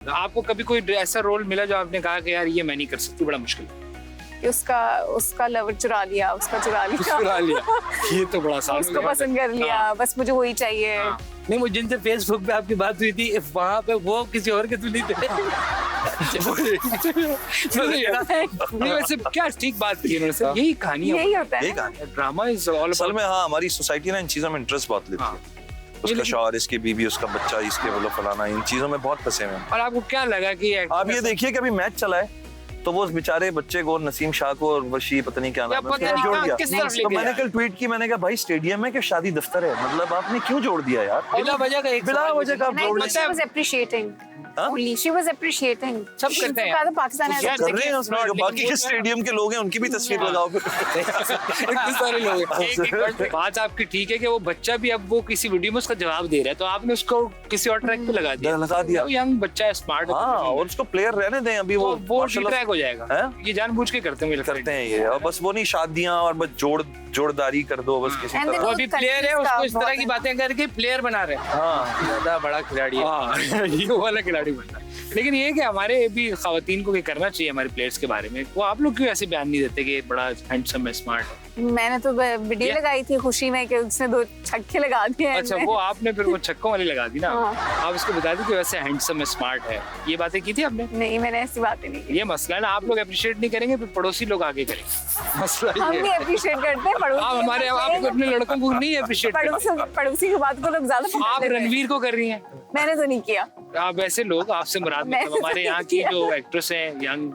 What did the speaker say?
आपको कभी कोई ऐसा रोल मिला जो आपने कहा कि यार ये मैं नहीं कर सकती, बड़ा मुश्किल है? कि उसका लवर चुरा लिया, चुरा लिया, ये तो बड़ा आसान उसको पसंद कर लिया, बस मुझे वही चाहिए। नहीं, मुझे जिनसे फेसबुक पे आपकी बात हुई थी वहाँ पे वो किसी और के तो नहीं थे। नहीं वैसे क्या ठीक बात की उन्होंने सर, यही कहानी है, यही होता है यही कहानी है। ड्रामा इज ऑल असल अबाउट। में हाँ, हमारी सोसाइटी ना इन चीजों में इंटरेस्ट बहुत लेती है। उसका शौहर, इसकी बीवी, उसका बच्चा, इसके मतलब फलाना, इन चीजों में बहुत फंसे हुए हैं। और आपको क्या लगा कि आप ये देखिए कि अभी मैच चला है तो वो उस बेचारे बच्चे को, नसीम शाह को और वशी पता नहीं क्या नाम है, पता उसको नहीं जोड़ कहाँ दिया। किस तरफ ले तो गया मैंने है। कल ट्वीट की, मैंने कहा भाई स्टेडियम है कि शादी दफ्तर है, मतलब आपने क्यों जोड़ दिया यार? बिला वजह का एक बिला सवाल वजह का आप जोड़ She was appreciating. हाँ? Only she was appreciating. सब करते हैं। तो पाकिस्तान है। यार, कर रहे हैं उसमें, जो लेकिन बाकी वो के जो है- स्टेडियम के लोग हैं उनकी भी तस्वीर लगाओ फिर। इतने सारे लोग हैं। एक बात आपकी ठीक है कि वो बच्चा भी अब वो किसी वीडियो में उसका जवाब दे रहा है, तो आपने उसको किसी और ट्रैक पे लगा दिया। लगा दिया। यंग बच्चा है, स्मार्ट है, हाँ, और उसको प्लेयर रहने दें अभी, वो वो माशाल्लाह ट्रैक हो जाएगा। हैं? ये जानबूझ के करते हैं, मुझे लगता करते हैं ये, और बस वो नहीं शादियां और बस जोड़दारी कर दो बस किसी And तरह। then वो अभी प्लेयर है, उसको इस तरह की बातें करके प्लेयर बना रहे हैं। हाँ, ज्यादा बड़ा खिलाड़ी है। हाँ, ये वाला खिलाड़ी बनना है। लेकिन ये कि हमारे भी खवातीन को ये करना चाहिए हमारे प्लेयर्स के बारे में, वो आप लोग क्यों ऐसे बयान नहीं देते कि बड़ा हैंडसम है, स्मार्ट है? मैंने तो वीडियो लगाई थी खुशी में कि उसने 2 छक्के लगा दिए। अच्छा, वो आपने फिर वो छक्कों वाली लगा दी ना। हाँ। आप उसको बता दी कि वैसे हैंडसम है, स्मार्ट है, ये बातें की थी आपने? नहीं, मैंने ऐसी बातें नहीं की। ये मसला है ना, आप लोग अप्रिशिएट नहीं करेंगे फिर पड़ोसी लोग आगे करेंगे, मसला हम ये भी है। अप्रिशिएट करते हैं पड़ोसी। आप हमारे आप अपने लड़कों को नहीं अप्रिशिएट करते। पड़ोसी की बात को लोग ज्यादा पकड़ आप लेते हैं। रणवीर को कर रही हैं, मैंने तो नहीं किया। आप ऐसे लोग, आपसे मुराद मैंने मतलब हमारे तो यहाँ की किया। जो एक्ट्रेस हैं यंग,